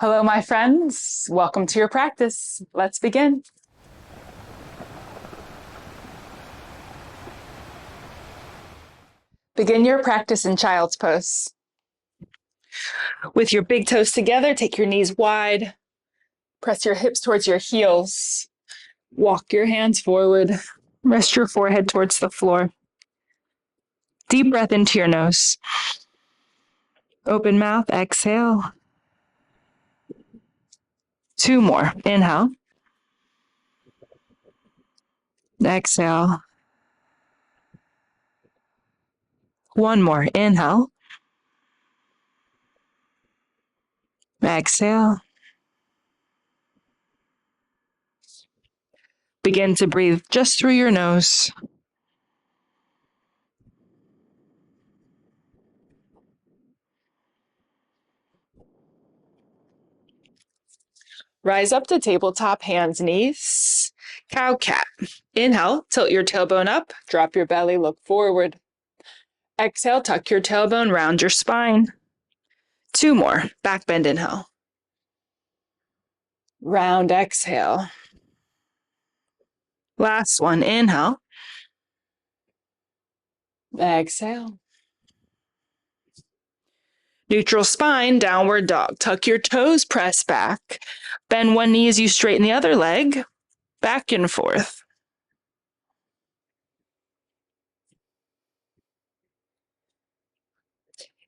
Hello, my friends. Welcome to your practice. Let's begin. Begin your practice in child's pose. With your big toes together, take your knees wide. Press your hips towards your heels. Walk your hands forward. Rest your forehead towards the floor. Deep breath into your nose. Open mouth, exhale. 2 more. Inhale. Exhale. 1 more. Inhale. Exhale. Begin to breathe just through your nose. Rise up to tabletop, hands, knees. Cow cat. Inhale, tilt your tailbone up, drop your belly, look forward. Exhale, tuck your tailbone, round your spine. 2 more. Back bend, inhale. Round, exhale. Last one, inhale. Exhale. Neutral spine, downward dog. Tuck your toes, press back. Bend one knee as you straighten the other leg. Back and forth.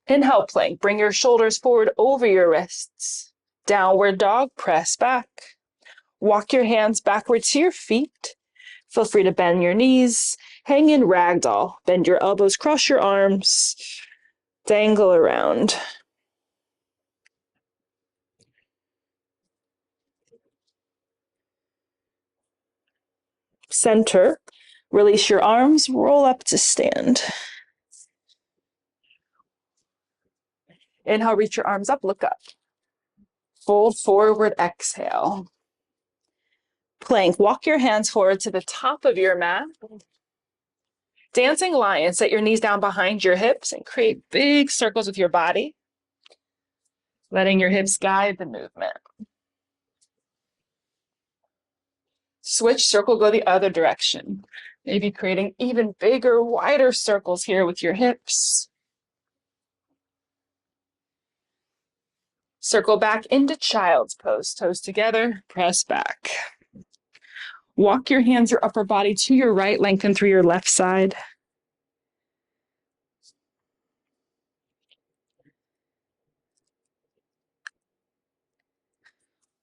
Inhale, plank. Bring your shoulders forward over your wrists. Downward dog, press back. Walk your hands backwards to your feet. Feel free to bend your knees. Hang in ragdoll. Bend your elbows, cross your arms. Dangle around. Center. Release your arms. Roll up to stand. Inhale, reach your arms up. Look up. Fold forward. Exhale. Plank. Walk your hands forward to the top of your mat. Dancing lion. Set your knees down behind your hips and create big circles with your body, letting your hips guide the movement. Switch, circle, go the other direction. Maybe creating even bigger, wider circles here with your hips. Circle back into child's pose. Toes together, press back. Walk your hands, your upper body to your right, lengthen through your left side.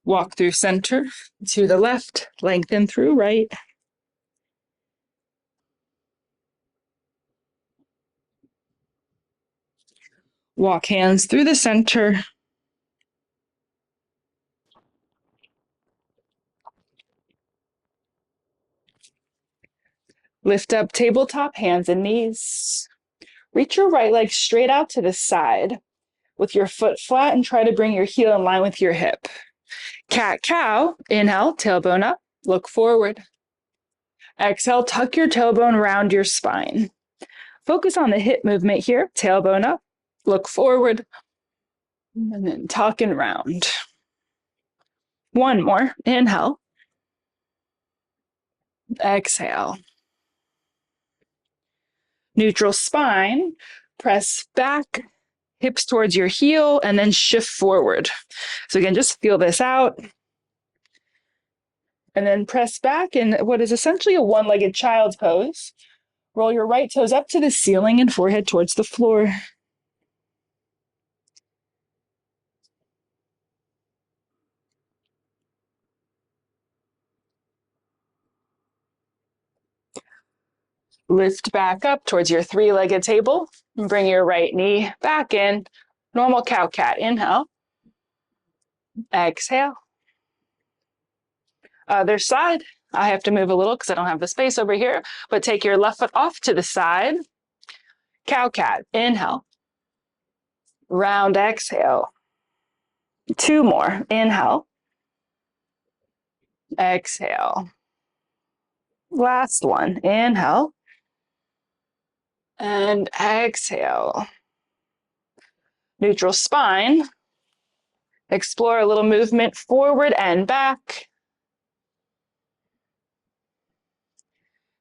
Walk through center to the left, lengthen through right. Walk hands through the center. Lift up tabletop, hands and knees. Reach your right leg straight out to the side with your foot flat and try to bring your heel in line with your hip. Cat cow, inhale, tailbone up, look forward. Exhale, tuck your tailbone around your spine. Focus on the hip movement here, tailbone up, look forward, and then tuck and round. 1 more, inhale. Exhale. Neutral spine, press back, hips towards your heel, and then shift forward. So again, just feel this out. And then press back in what is essentially a one-legged child's pose. Roll your right toes up to the ceiling and forehead towards the floor. Lift back up towards your 3-legged table. And bring your right knee back in. Normal cow cat. Inhale. Exhale. Other side. I have to move a little because I don't have the space over here. But take your left foot off to the side. Cow cat. Inhale. Round exhale. 2 more. Inhale. Exhale. Last one. Inhale. And exhale. Neutral spine. Explore a little movement forward and back.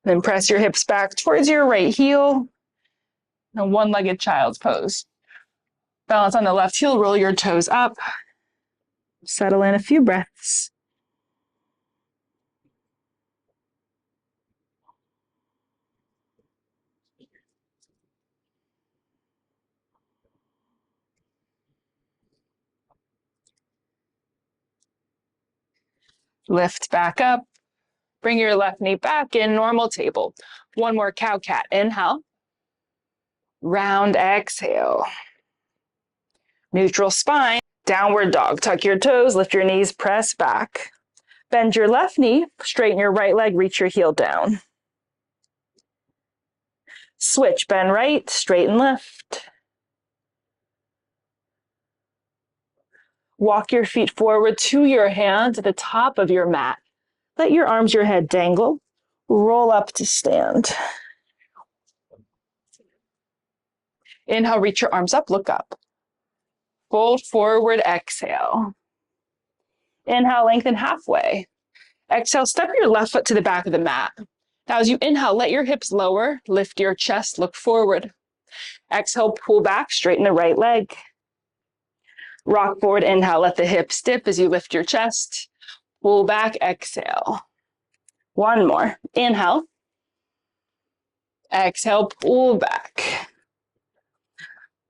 Then press your hips back towards your right heel. A one-legged child's pose. Balance on the left heel, roll your toes up. Settle in a few breaths. Lift back up. Bring your left knee back in normal table. One more cow cat. Inhale. Round exhale. Neutral spine. Downward dog. Tuck your toes, lift your knees, press back. Bend your left knee, straighten your right leg, reach your heel down. Switch, bend right, straighten left. Walk your feet forward to your hands at the top of your mat. Let your arms, your head dangle. Roll up to stand. Inhale, reach your arms up, look up. Fold forward, exhale. Inhale, lengthen halfway. Exhale, step your left foot to the back of the mat. Now as you inhale, let your hips lower, lift your chest, look forward. Exhale, pull back, straighten the right leg. Rock forward, inhale, let the hips dip as you lift your chest. Pull back, exhale. One more. Inhale. Exhale, pull back.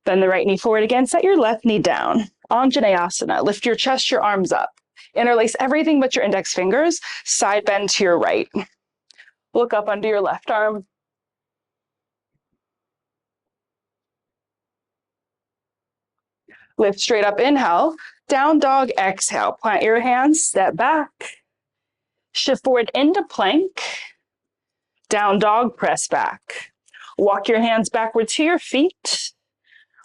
Bend the right knee forward again. Set your left knee down. Anjaneyasana. Lift your chest, your arms up. Interlace everything but your index fingers. Side bend to your right. Look up under your left arm. Lift straight up, inhale. Down dog, exhale. Plant your hands, step back. Shift forward into plank. Down dog, press back. Walk your hands backward to your feet.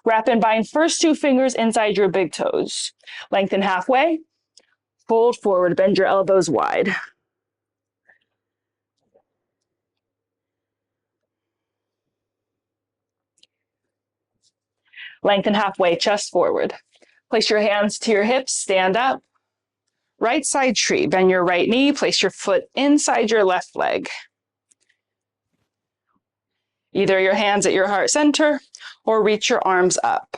Wrap and bind first two fingers inside your big toes. Lengthen halfway. Fold forward, bend your elbows wide. Lengthen halfway, chest forward. Place your hands to your hips, stand up. Right side tree, bend your right knee, place your foot inside your left leg. Either your hands at your heart center or reach your arms up.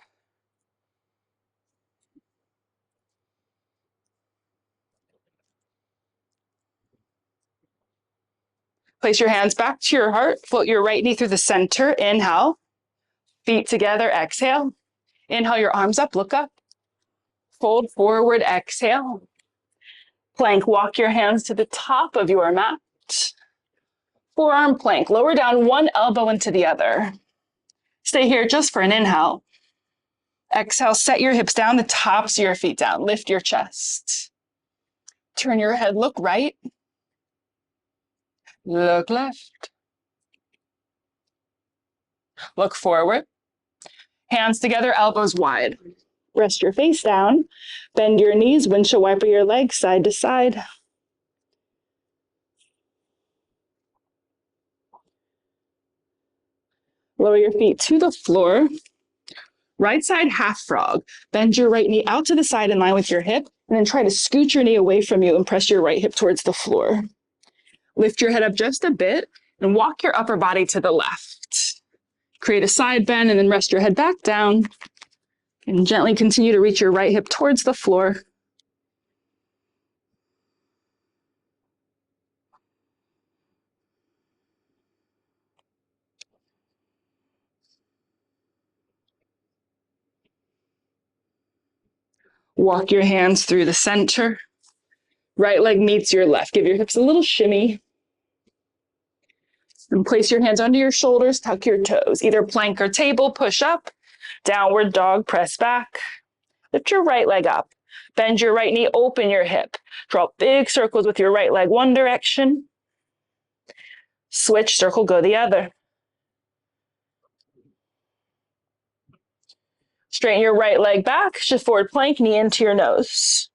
Place your hands back to your heart, float your right knee through the center, inhale. Feet together, exhale. Inhale your arms up, look up. Fold forward, exhale. Plank, walk your hands to the top of your mat. Forearm plank, lower down one elbow into the other. Stay here just for an inhale. Exhale, set your hips down, the tops of your feet down. Lift your chest. Turn your head, look right. Look left. Look forward. Hands together, elbows wide. Rest your face down. Bend your knees, windshield wiper your legs side to side. Lower your feet to the floor. Right side half frog. Bend your right knee out to the side in line with your hip, and then try to scoot your knee away from you and press your right hip towards the floor. Lift your head up just a bit and walk your upper body to the left. Create a side bend and then rest your head back down and gently continue to reach your right hip towards the floor. Walk your hands through the center. Right leg meets your left. Give your hips a little shimmy. And place your hands under your shoulders, tuck your toes. Either plank or table, push up. Downward dog, press back. Lift your right leg up. Bend your right knee, open your hip. Draw big circles with your right leg one direction. Switch, circle, go the other. Straighten your right leg back, shift forward plank, knee into your nose.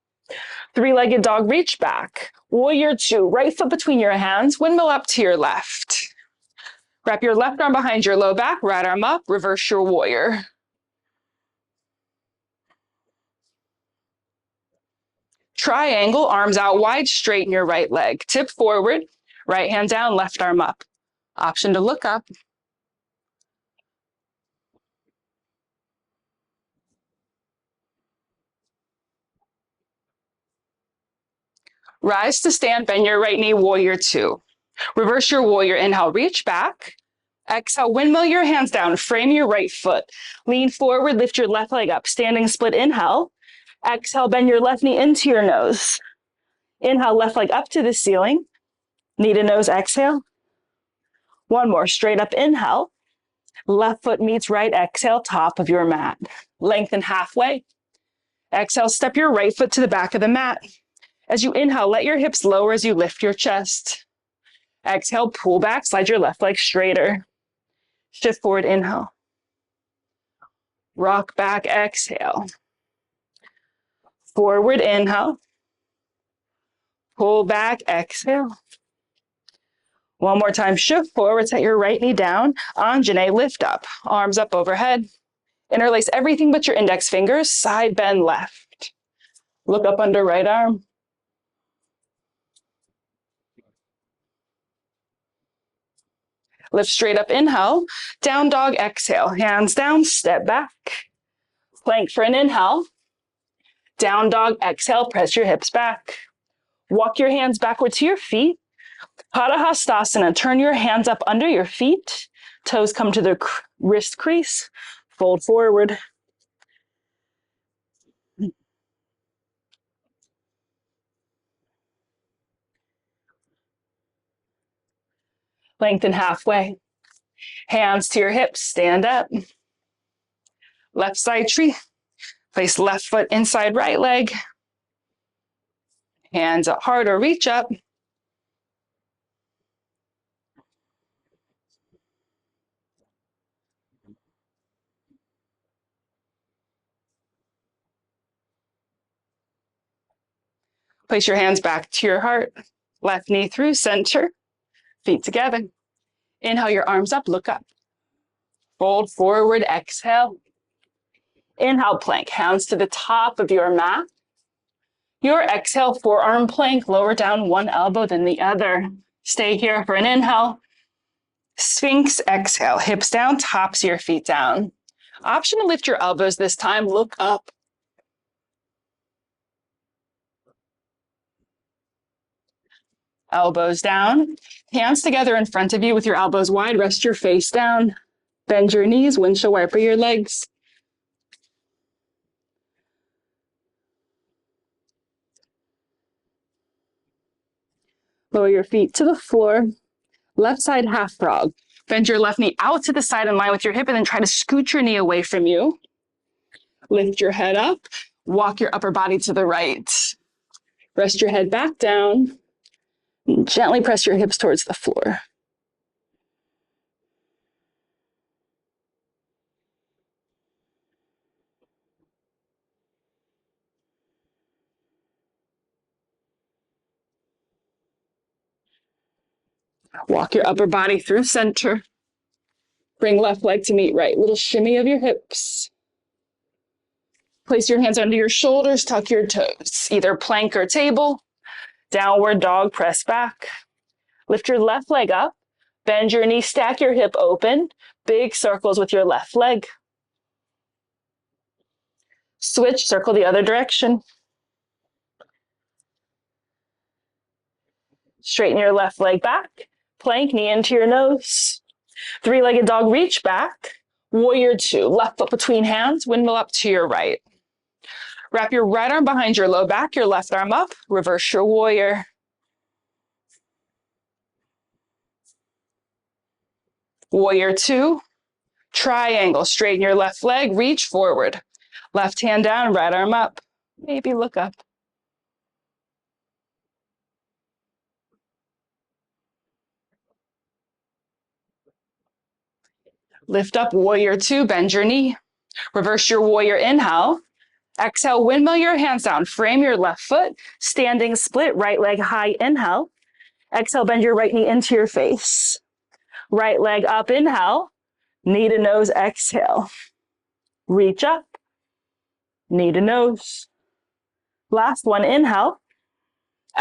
Three-legged dog, reach back. Warrior two, right foot between your hands, windmill up to your left. Wrap your left arm behind your low back, right arm up, reverse your warrior. Triangle, arms out wide, straighten your right leg. Tip forward, right hand down, left arm up. Option to look up. Rise to stand, bend your right knee, warrior two. Reverse your warrior, inhale, reach back. Exhale, windmill your hands down, frame your right foot. Lean forward, lift your left leg up, standing split, inhale. Exhale, bend your left knee into your nose. Inhale, left leg up to the ceiling. Knee to nose, exhale. One more, straight up, inhale. Left foot meets right, exhale, top of your mat. Lengthen halfway. Exhale, step your right foot to the back of the mat. As you inhale, let your hips lower as you lift your chest. Exhale, pull back, slide your left leg straighter. Shift forward, inhale. Rock back, exhale. Forward, inhale. Pull back, exhale. One more time, shift forward, set your right knee down. Anjane, lift up, arms up overhead. Interlace everything but your index fingers, side bend left. Look up under right arm. Lift straight up, inhale. Down dog, exhale. Hands down, step back. Plank for an inhale. Down dog, exhale, press your hips back. Walk your hands backward to your feet. Padahastasana, turn your hands up under your feet. Toes come to the wrist crease. Fold forward. Lengthen halfway. Hands to your hips, stand up. Left side tree. Place left foot inside right leg. Hands up hard or reach up. Place your hands back to your heart. Left knee through center. Feet together. Inhale your arms up, look up. Fold forward, exhale. Inhale, plank, hands to the top of your mat. Your exhale, forearm plank, lower down one elbow, then the other. Stay here for an inhale. Sphinx, exhale, hips down, tops of your feet down. Option to lift your elbows this time, look up. Elbows down, hands together in front of you with your elbows wide, rest your face down. Bend your knees, windshield wiper your legs. Lower your feet to the floor. Left side half frog. Bend your left knee out to the side in line with your hip and then try to scoot your knee away from you. Lift your head up. Walk your upper body to the right. Rest your head back down. Gently press your hips towards the floor. Walk your upper body through center. Bring left leg to meet right. Little shimmy of your hips. Place your hands under your shoulders, tuck your toes. Either plank or table. Downward dog, press back. Lift your left leg up. Bend your knee, stack your hip open. Big circles with your left leg. Switch, circle the other direction. Straighten your left leg back. Plank, knee into your nose. Three-legged dog, reach back. Warrior two, left foot between hands, windmill up to your right. Wrap your right arm behind your low back, your left arm up. Reverse your warrior. Warrior two, triangle, straighten your left leg, reach forward. Left hand down, right arm up. Maybe look up. Lift up, warrior two, bend your knee. Reverse your warrior, inhale. Exhale, windmill your hands down. Frame your left foot, standing split, right leg high, inhale. Exhale, bend your right knee into your face. Right leg up, inhale. Knee to nose, exhale. Reach up, knee to nose. Last one, inhale.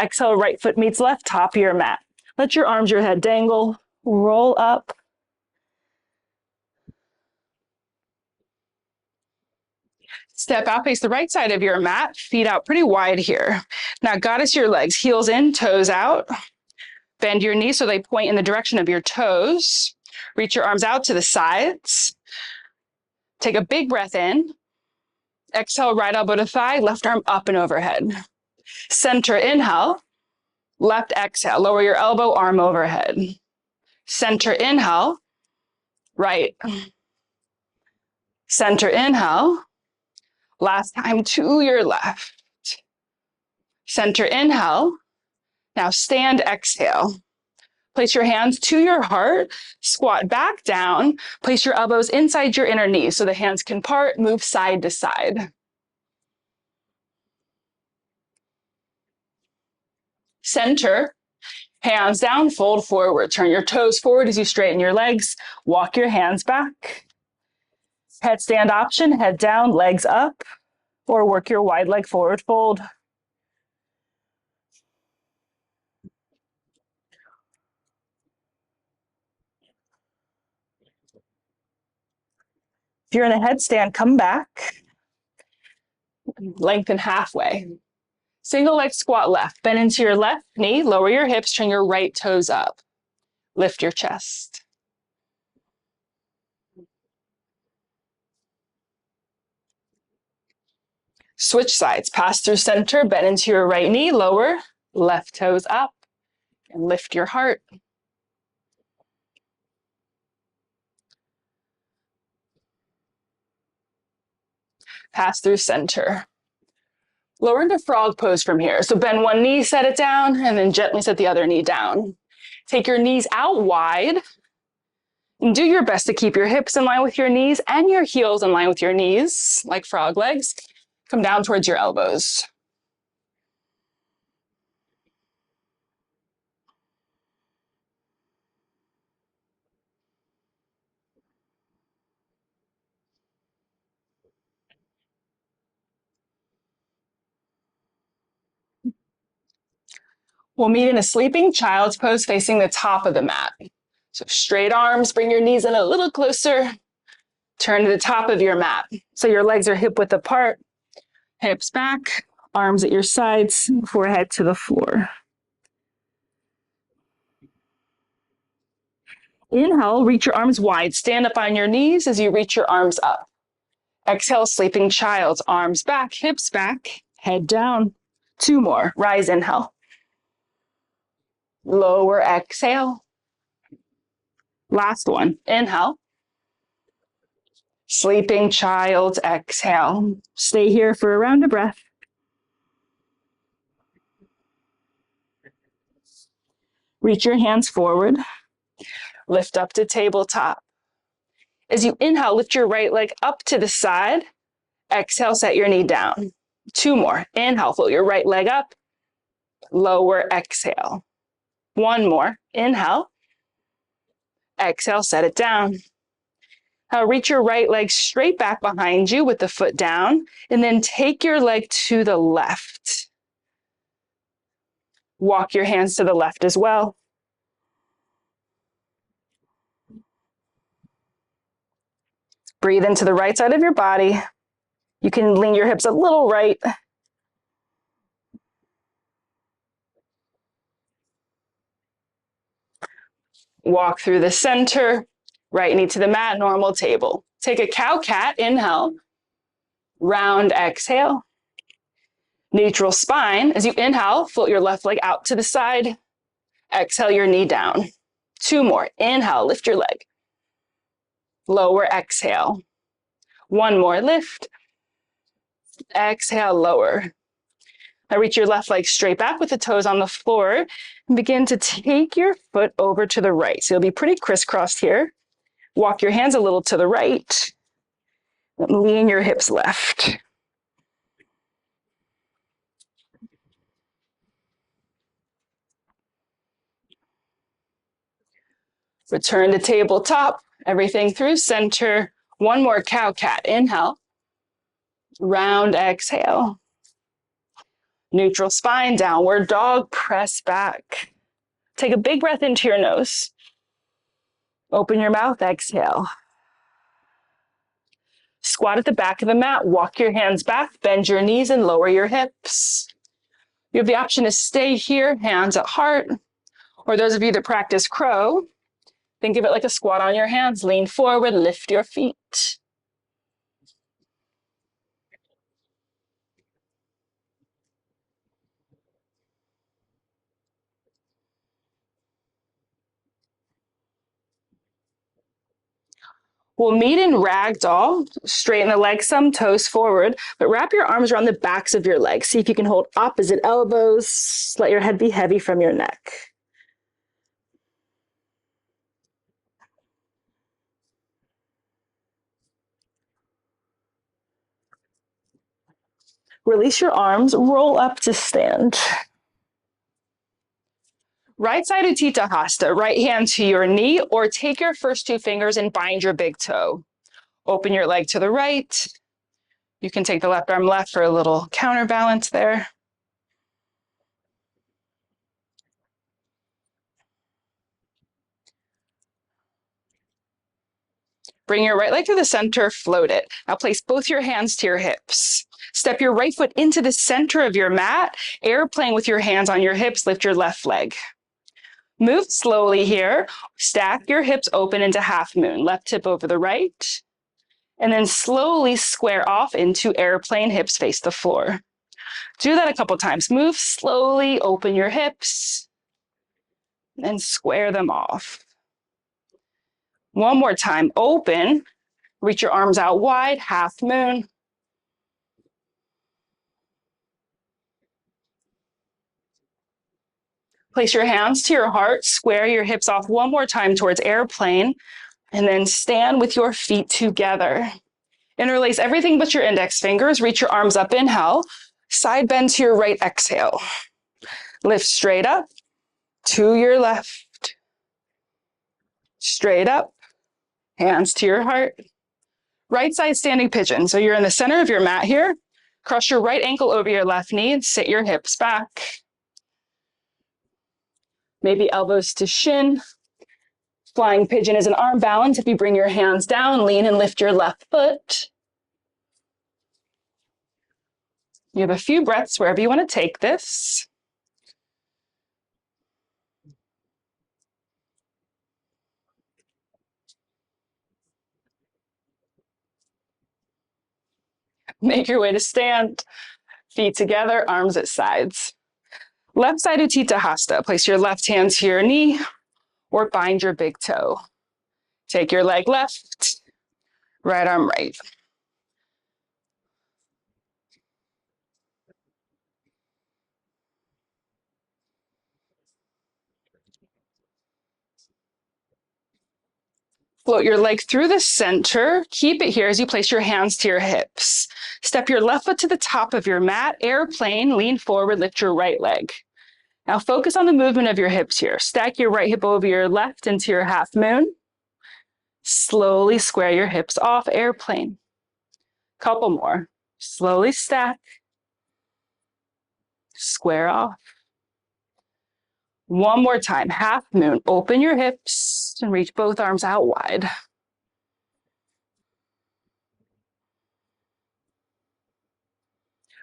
Exhale, right foot meets left, top of your mat. Let your arms, your head dangle, roll up. Step out, face the right side of your mat, feet out pretty wide here. Now, goddess your legs, heels in, toes out. Bend your knees so they point in the direction of your toes. Reach your arms out to the sides. Take a big breath in. Exhale, right elbow to thigh, left arm up and overhead. Center, inhale. Left exhale, lower your elbow, arm overhead. Center, inhale. Right. Center, inhale. Last time to your left. Center, inhale. Now stand, exhale. Place your hands to your heart, squat back down, place your elbows inside your inner knees so the hands can part, move side to side. Center, hands down, fold forward. Turn your toes forward as you straighten your legs. Walk your hands back. Headstand option, head down, legs up, or work your wide leg forward fold. If you're in a headstand, come back. Lengthen halfway. Single leg squat left. Bend into your left knee, lower your hips, turn your right toes up. Lift your chest. Switch sides. Pass through center, bend into your right knee, lower, left toes up, and lift your heart. Pass through center. Lower into frog pose from here. So bend one knee, set it down, and then gently set the other knee down. Take your knees out wide, and do your best to keep your hips in line with your knees and your heels in line with your knees, like frog legs. Come down towards your elbows. We'll meet in a sleeping child's pose facing the top of the mat. So straight arms, bring your knees in a little closer. Turn to the top of your mat. So your legs are hip width apart, hips back, arms at your sides, forehead to the floor. Inhale, reach your arms wide. Stand up on your knees as you reach your arms up. Exhale, sleeping child. Arms back, hips back, head down. 2 more. Rise, inhale. Lower, exhale. Last one. Inhale. Sleeping child, exhale. Stay here for a round of breath. Reach your hands forward. Lift up to tabletop. As you inhale, lift your right leg up to the side. Exhale, set your knee down. 2 more. Inhale, float your right leg up. Lower, exhale. 1 more. Inhale. Exhale, set it down. Now reach your right leg straight back behind you with the foot down, and then take your leg to the left. Walk your hands to the left as well. Breathe into the right side of your body. You can lean your hips a little right. Walk through the center, right knee to the mat, normal table. Take a cow-cat, inhale. Round, exhale. Neutral spine. As you inhale, float your left leg out to the side. Exhale your knee down. 2 more. Inhale, lift your leg. Lower, exhale. 1 more, lift. Exhale, lower. Now reach your left leg straight back with the toes on the floor and begin to take your foot over to the right. So you'll be pretty crisscrossed here. Walk your hands a little to the right. Lean your hips left. Return to tabletop. Everything through center. 1 more cow-cat. Inhale. Round, exhale. Neutral spine, downward dog, press back. Take a big breath into your nose. Open your mouth, exhale. Squat at the back of the mat, walk your hands back, bend your knees and lower your hips. You have the option to stay here, hands at heart, or those of you that practice crow, think of it like a squat on your hands, lean forward, lift your feet. We'll meet in ragdoll, straighten the legs some, toes forward, but wrap your arms around the backs of your legs. See if you can hold opposite elbows. Let your head be heavy from your neck. Release your arms, roll up to stand. Right side Utthita Hasta, right hand to your knee, or take your first two fingers and bind your big toe. Open your leg to the right. You can take the left arm left for a little counterbalance there. Bring your right leg to the center, float it. Now place both your hands to your hips. Step your right foot into the center of your mat, airplane with your hands on your hips, lift your left leg. Move slowly here. Stack your hips open into half moon, left hip over the right, and then slowly square off into airplane, hips face the floor. Do that a couple times. Move slowly, open your hips, and square them off. One more time, open, reach your arms out wide, half moon. Place your hands to your heart, square your hips off one more time towards airplane, and then stand with your feet together. Interlace everything but your index fingers, reach your arms up, inhale, side bend to your right, exhale. Lift straight up, to your left, straight up, hands to your heart. Right side standing pigeon. So you're in the center of your mat here. Cross your right ankle over your left knee and sit your hips back. Maybe elbows to shin. Flying pigeon is an arm balance. If you bring your hands down, lean and lift your left foot. You have a few breaths wherever you want to take this. Make your way to stand. Feet together, arms at sides. Left side Utthita Hasta. Place your left hand to your knee or bind your big toe. Take your leg left, right arm right. Float your leg through the center. Keep it here as you place your hands to your hips. Step your left foot to the top of your mat. Airplane, lean forward, lift your right leg. Now focus on the movement of your hips here. Stack your right hip over your left into your half moon. Slowly square your hips off, airplane. Couple more. Slowly stack. Square off. One more time, half moon. Open your hips and reach both arms out wide.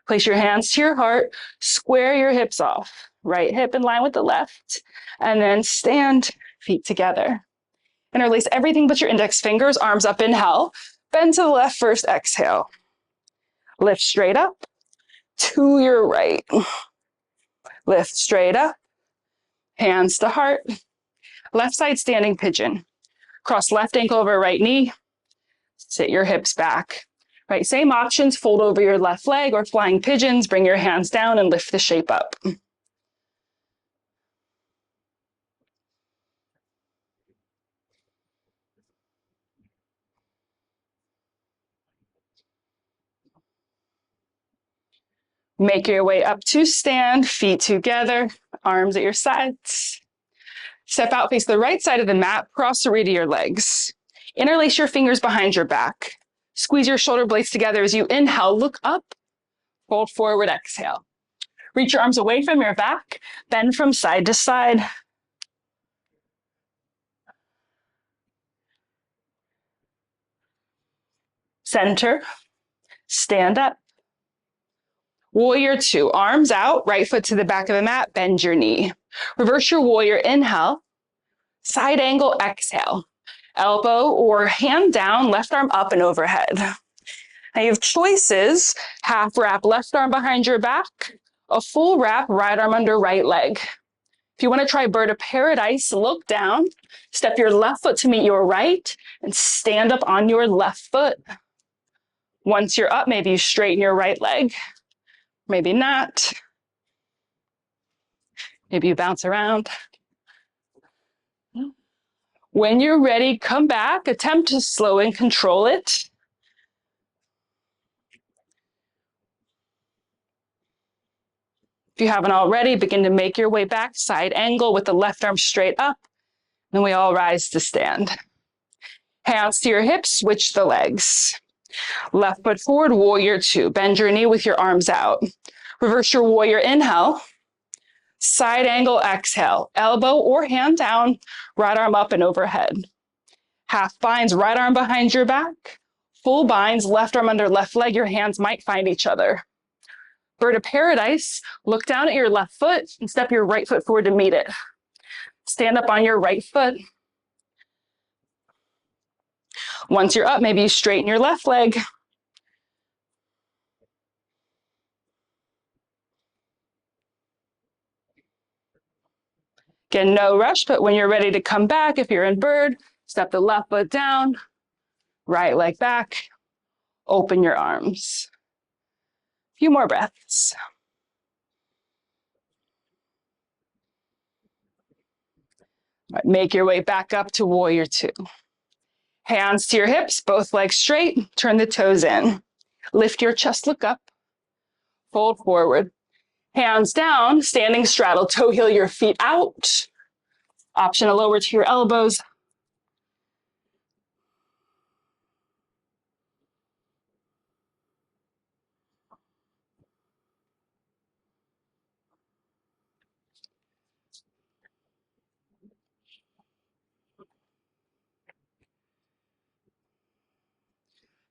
Place your hands to your heart, square your hips off. Right hip in line with the left, and then stand, feet together. Interlace everything but your index fingers, arms up, inhale. Bend to the left first, exhale. Lift straight up to your right. Lift straight up, hands to heart. Left side standing pigeon. Cross left ankle over right knee. Sit your hips back. Right, same options, fold over your left leg or flying pigeons, bring your hands down and lift the shape up. Make your way up to stand, feet together, arms at your sides. Step out, face the right side of the mat, cross the rear of your legs. Interlace your fingers behind your back. Squeeze your shoulder blades together as you inhale, look up, fold forward, exhale. Reach your arms away from your back, bend from side to side. Center, stand up. Warrior two, arms out, right foot to the back of the mat, bend your knee. Reverse your warrior, inhale, side angle, exhale. Elbow or hand down, left arm up and overhead. Now you have choices, half wrap, left arm behind your back, a full wrap, right arm under right leg. If you want to try bird of paradise, look down, step your left foot to meet your right, and stand up on your left foot. Once you're up, maybe you straighten your right leg. Maybe not. Maybe you bounce around. When you're ready, come back, attempt to slow and control it. If you haven't already, begin to make your way back, side angle with the left arm straight up. Then we all rise to stand. Hands to your hips, switch the legs. Left foot forward, warrior two. Bend your knee with your arms out. Reverse your warrior, inhale. Side angle, exhale. Elbow or hand down, right arm up and overhead. Half binds, right arm behind your back. Full binds, left arm under left leg. Your hands might find each other. Bird of paradise, look down at your left foot and step your right foot forward to meet it. Stand up on your right foot. Once you're up, maybe you straighten your left leg. Again, no rush, but when you're ready to come back, if you're in bird, step the left foot down, right leg back, open your arms. A few more breaths. All right, make your way back up to warrior two. Hands to your hips, both legs straight, turn the toes in. Lift your chest, look up, fold forward. Hands down, standing straddle, toe heel your feet out. Optional lower to your elbows.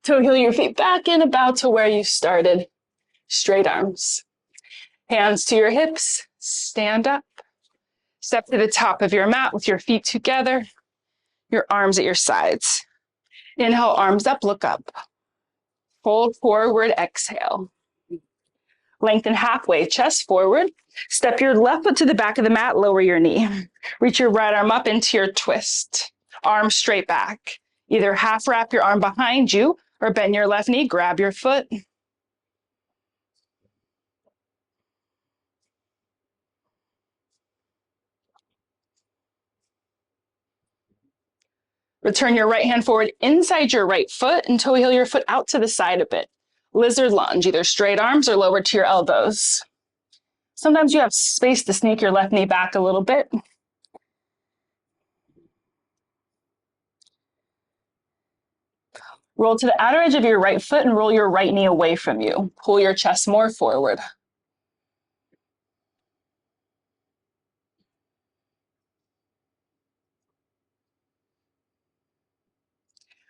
Toe heel your feet back in, about to where you started. Straight arms. Hands to your hips, stand up. Step to the top of your mat with your feet together, your arms at your sides. Inhale, arms up, look up. Fold forward, exhale. Lengthen halfway, chest forward. Step your left foot to the back of the mat, lower your knee. Reach your right arm up into your twist. Arm straight back. Either half wrap your arm behind you or bend your left knee, grab your foot. Return your right hand forward inside your right foot and toe heel your foot out to the side a bit. Lizard lunge, either straight arms or lower to your elbows. Sometimes you have space to sneak your left knee back a little bit. Roll to the outer edge of your right foot and roll your right knee away from you. Pull your chest more forward.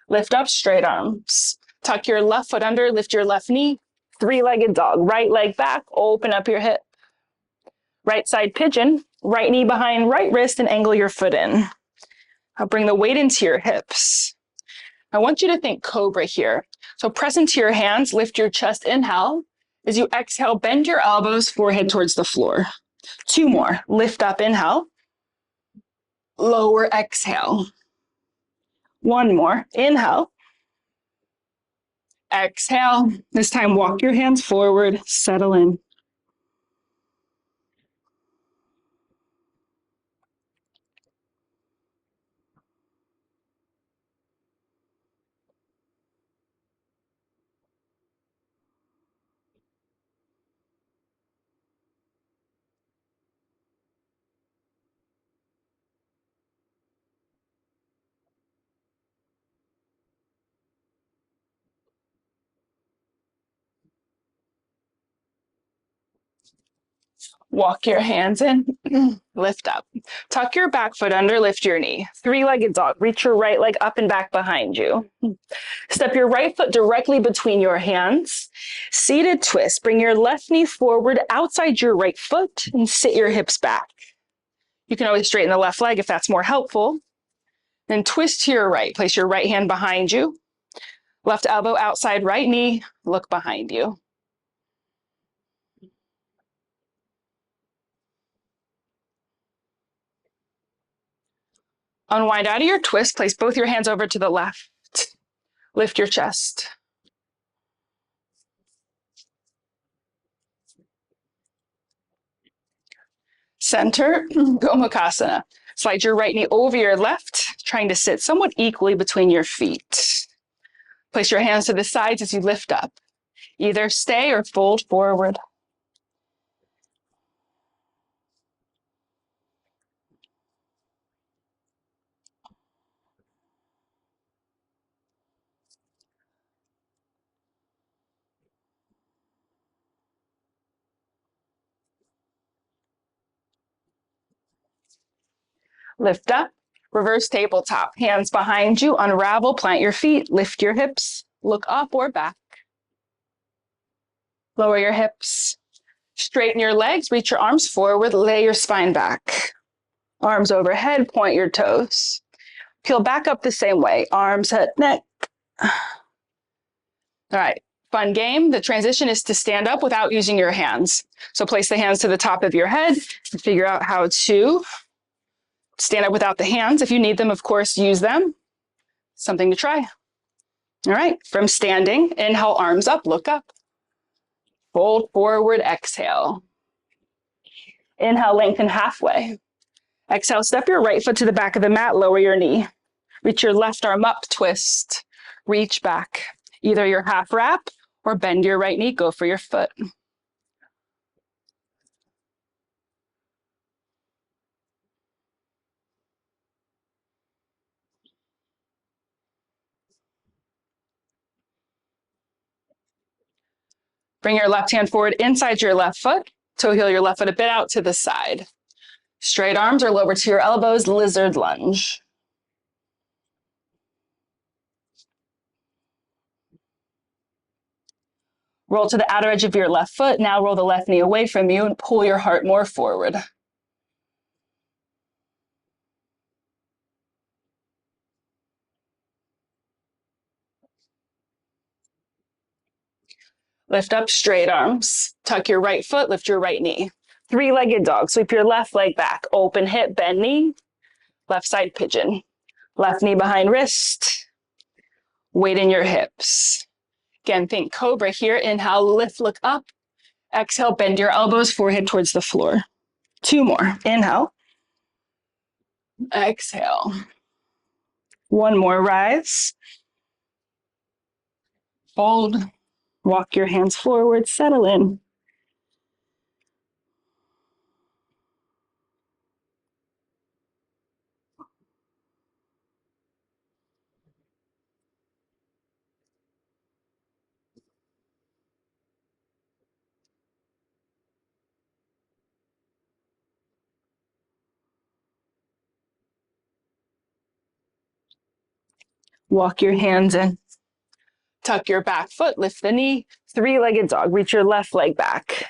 Lift up, straight arms. Tuck your left foot under, lift your left knee. Three-legged dog, right leg back, open up your hip. Right side pigeon, right knee behind right wrist and angle your foot in. I'll bring the weight into your hips. I want you to think cobra here. So press into your hands, lift your chest, inhale. As you exhale, bend your elbows, forehead towards the floor. Two more. Lift up, inhale. Lower, exhale. One more. Inhale. Exhale. This time, walk your hands forward, settle in. Walk your hands in, lift up. Tuck your back foot under, lift your knee. Three-legged dog. Reach your right leg up and back behind you. Step your right foot directly between your hands. Seated twist. Bring your left knee forward outside your right foot and sit your hips back. You can always straighten the left leg if that's more helpful. Then twist to your right. Place your right hand behind you. Left elbow outside right knee. Look behind you. Unwind out of your twist. Place both your hands over to the left. Lift your chest. Center, Gomukhasana. Slide your right knee over your left, trying to sit somewhat equally between your feet. Place your hands to the sides as you lift up. Either stay or fold forward. Lift up, reverse tabletop. Hands behind you, unravel, plant your feet, lift your hips, look up or back. Lower your hips, straighten your legs, reach your arms forward, lay your spine back. Arms overhead, point your toes. Peel back up the same way, arms, head, neck. All right, fun game. The transition is to stand up without using your hands. So place the hands to the top of your head and figure out how to stand up without the hands. If you need them, of course, use them. Something to try. All right, from standing, inhale, arms up, look up. Fold forward, exhale. Inhale, lengthen halfway. Exhale, step your right foot to the back of the mat, lower your knee. Reach your left arm up, twist. Reach back. Either your half wrap or bend your right knee, go for your foot. Bring your left hand forward inside your left foot. Toe heel your left foot a bit out to the side. Straight arms or lower to your elbows, lizard lunge. Roll to the outer edge of your left foot. Now roll the left knee away from you and pull your heart more forward. Lift up straight arms. Tuck your right foot, lift your right knee. Three-legged dog. Sweep your left leg back. Open hip, bend knee. Left side pigeon. Left knee behind wrist. Weight in your hips. Again, think cobra here. Inhale, lift, look up. Exhale, bend your elbows, forehead towards the floor. Two more. Inhale. Exhale. One more, rise. Fold. Walk your hands forward, settle in. Walk your hands in. Tuck your back foot, lift the knee. Three-legged dog. Reach your left leg back.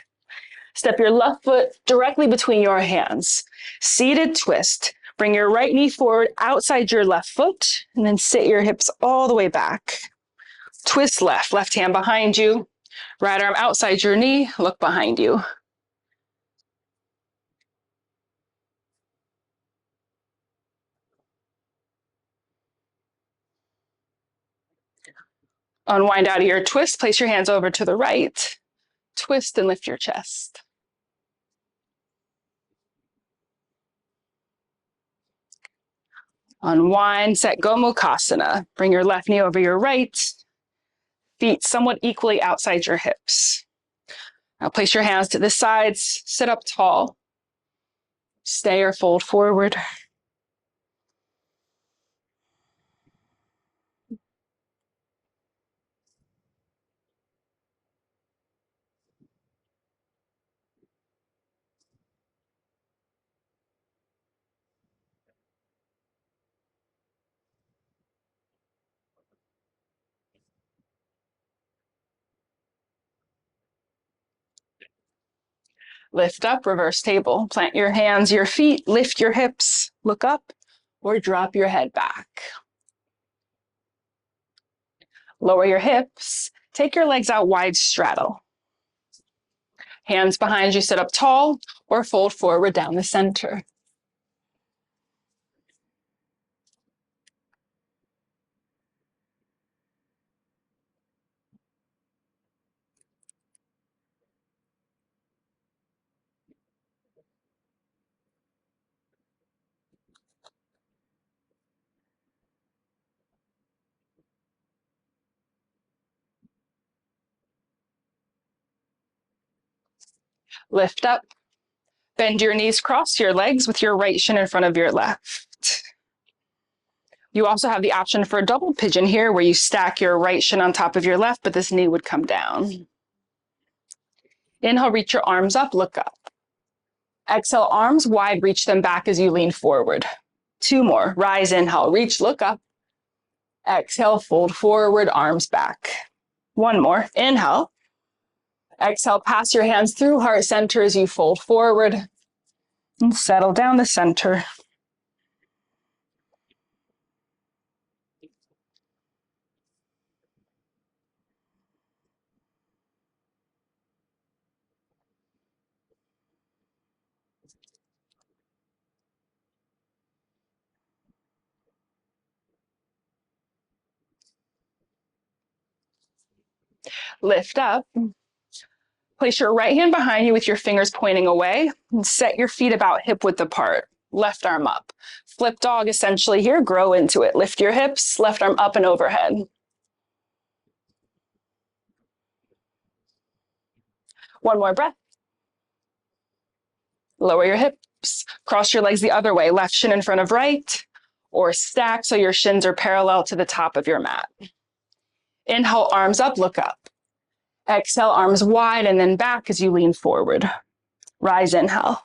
Step your left foot directly between your hands. Seated twist. Bring your right knee forward outside your left foot, and then sit your hips all the way back. Twist left, left hand behind you. Right arm outside your knee, look behind you. Unwind out of your twist, place your hands over to the right. Twist and lift your chest. Unwind, set Gomukhasana. Bring your left knee over your right. Feet somewhat equally outside your hips. Now place your hands to the sides, sit up tall. Stay or fold forward. Lift up, reverse table. Plant your hands, your feet, lift your hips, look up, or drop your head back. Lower your hips. Take your legs out wide, straddle. Hands behind you, sit up tall, or fold forward down the center. Lift up. Bend your knees, cross your legs with your right shin in front of your left. You also have the option for a double pigeon here where you stack your right shin on top of your left, but this knee would come down. Inhale, reach your arms up, look up. Exhale, arms wide, reach them back as you lean forward. 2 more. Rise, inhale, reach, look up. Exhale, fold forward, arms back. 1 more. Inhale. Exhale, pass your hands through heart center as you fold forward and settle down the center. Lift up. Place your right hand behind you with your fingers pointing away and set your feet about hip width apart. Left arm up. Flip dog essentially here, grow into it. Lift your hips, left arm up and overhead. 1 more breath. Lower your hips, cross your legs the other way, left shin in front of right, or stack so your shins are parallel to the top of your mat. Inhale, arms up, look up. Exhale, arms wide and then back as you lean forward. Rise, inhale.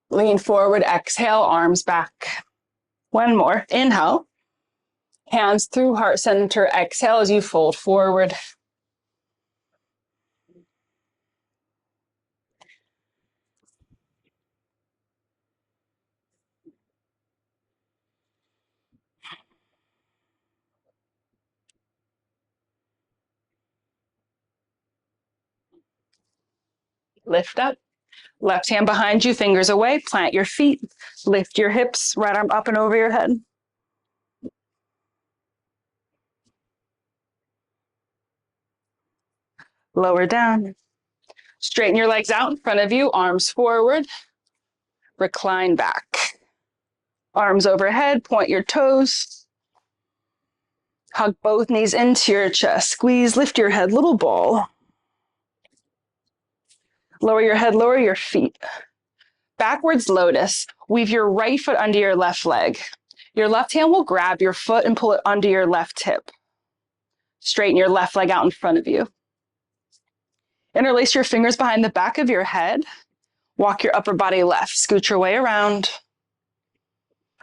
Lean forward, exhale, arms back. 1 more. Inhale. Hands through heart center. Exhale as you fold forward. Lift up. Left hand behind you, fingers away. Plant your feet. Lift your hips, right arm up and over your head. Lower down. Straighten your legs out in front of you, arms forward. Recline back. Arms overhead, point your toes. Hug both knees into your chest. Squeeze, lift your head, little ball. Lower your head, lower your feet. Backwards lotus. Weave your right foot under your left leg. Your left hand will grab your foot and pull it under your left hip. Straighten your left leg out in front of you. Interlace your fingers behind the back of your head. Walk your upper body left. Scoot your way around.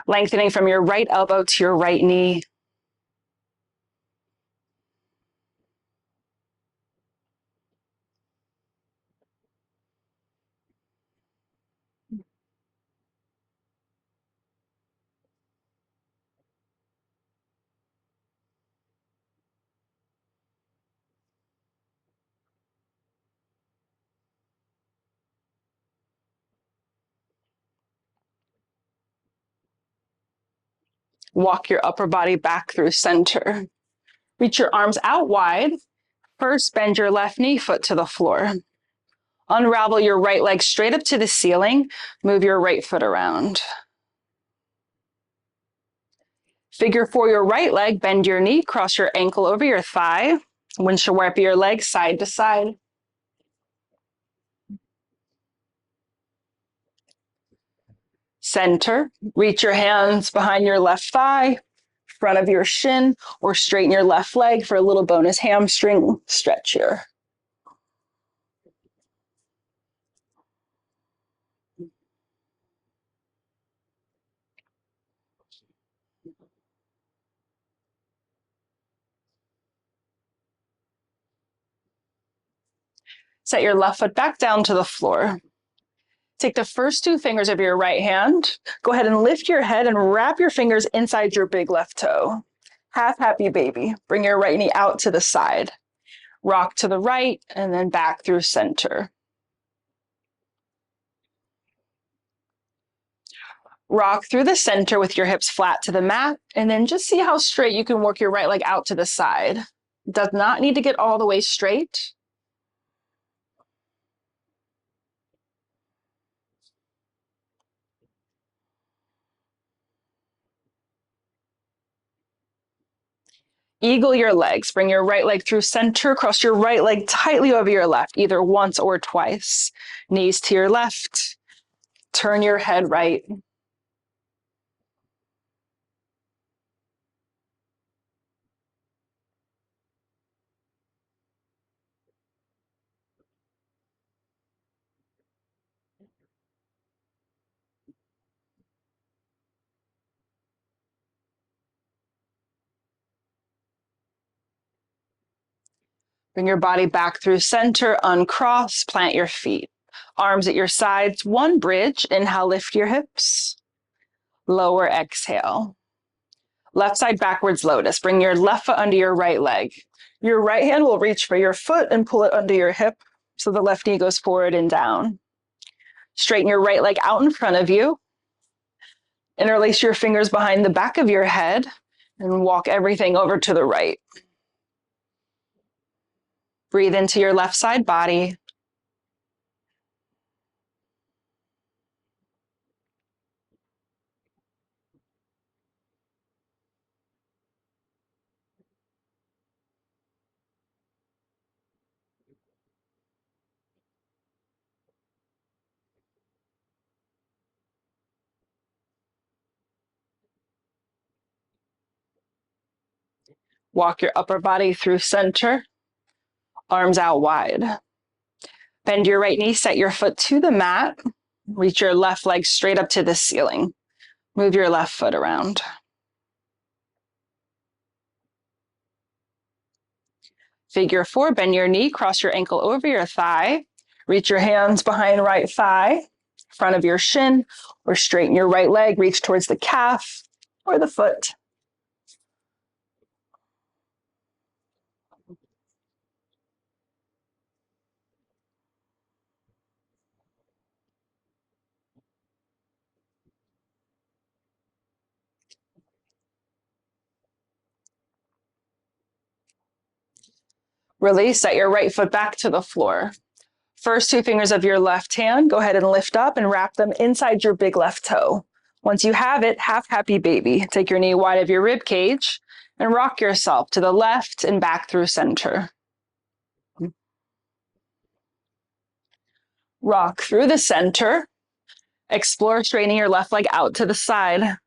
Lengthening from your right elbow to your right knee. Walk your upper body back through center. Reach your arms out wide. First, bend your left knee, foot to the floor. Unravel your right leg straight up to the ceiling. Move your right foot around. Figure 4 your right leg, bend your knee, cross your ankle over your thigh. Windshield wiper your legs side to side. Center, reach your hands behind your left thigh, front of your shin, or straighten your left leg for a little bonus hamstring stretch here. Set your left foot back down to the floor. Take the first two fingers of your right hand. Go ahead and lift your head and wrap your fingers inside your big left toe. Half happy baby. Bring your right knee out to the side. Rock to the right and then back through center. Rock through the center with your hips flat to the mat, and then just see how straight you can work your right leg out to the side. It does not need to get all the way straight. Eagle your legs. Bring your right leg through center. Cross your right leg tightly over your left, either once or twice. Knees to your left. Turn your head right. Bring your body back through center. Uncross. Plant your feet. Arms at your sides. One bridge. Inhale, lift your hips. Lower, exhale. Left side backwards lotus. Bring your left foot under your right leg. Your right hand will reach for your foot and pull it under your hip so the left knee goes forward and down. Straighten your right leg out in front of you. Interlace your fingers behind the back of your head and walk everything over to the right. Breathe into your left side body. Walk your upper body through center, arms out wide. Bend your right knee, set your foot to the mat. Reach your left leg straight up to the ceiling. Move your left foot around. Figure four, bend your knee, cross your ankle over your thigh. Reach your hands behind right thigh, front of your shin, or straighten your right leg, reach towards the calf or the foot. Release, set your right foot back to the floor. First two fingers of your left hand, go ahead and lift up and wrap them inside your big left toe. Once you have it, half happy baby. Take your knee wide of your rib cage and rock yourself to the left and back through center. Rock through the center. Explore straightening your left leg out to the side.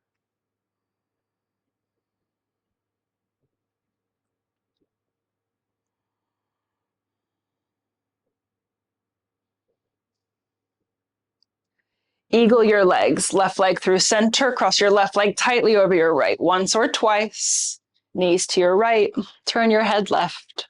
Eagle your legs, left leg through center, cross your left leg tightly over your right, once or twice. Knees to your right, turn your head left.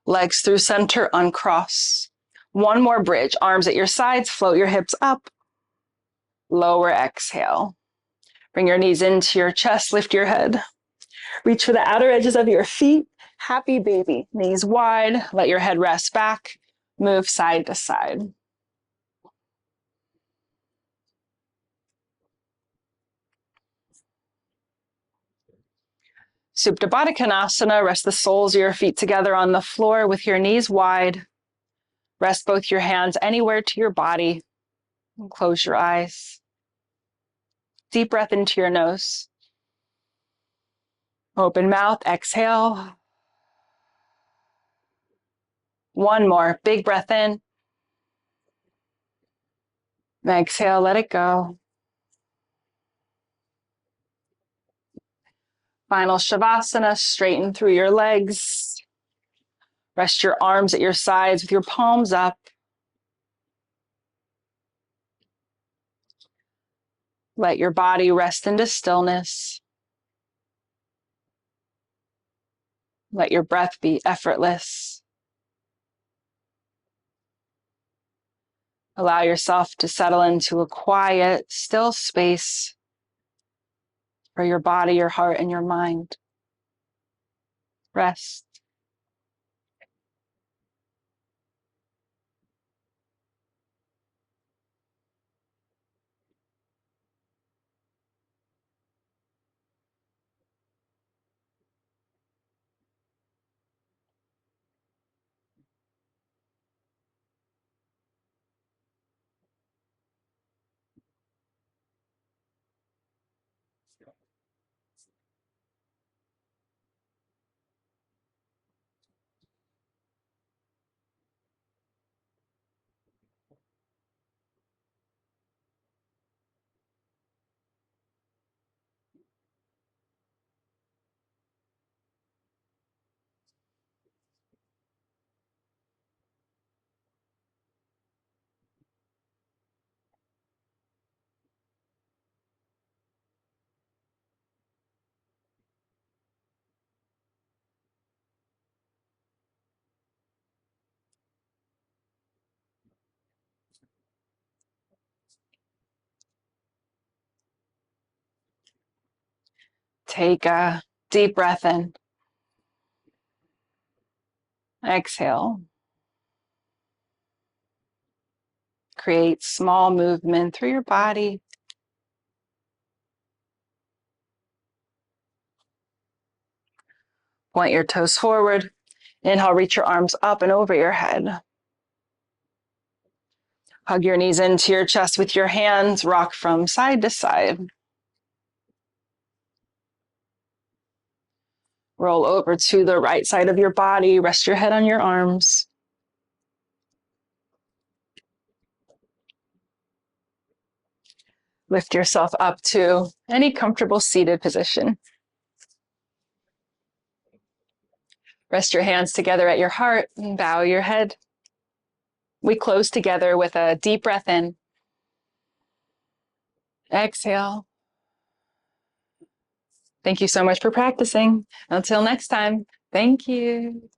Legs through center, uncross. One more bridge, arms at your sides, float your hips up. Lower, exhale. Bring your knees into your chest, lift your head. Reach for the outer edges of your feet. Happy baby, knees wide, let your head rest back. Move side to side. Supta Baddha Konasana, rest the soles of your feet together on the floor with your knees wide. Rest both your hands anywhere to your body. And close your eyes. Deep breath into your nose. Open mouth, exhale. One more, big breath in. Exhale, let it go. Final shavasana, straighten through your legs. Rest your arms at your sides with your palms up. Let your body rest into stillness. Let your breath be effortless. Allow yourself to settle into a quiet, still space for your body, your heart, and your mind. Rest. Take a deep breath in. Exhale. Create small movement through your body. Point your toes forward. Inhale, reach your arms up and over your head. Hug your knees into your chest with your hands. Rock from side to side. Roll over to the right side of your body. Rest your head on your arms. Lift yourself up to any comfortable seated position. Rest your hands together at your heart and bow your head. We close together with a deep breath in. Exhale. Thank you so much for practicing. Until next time, thank you.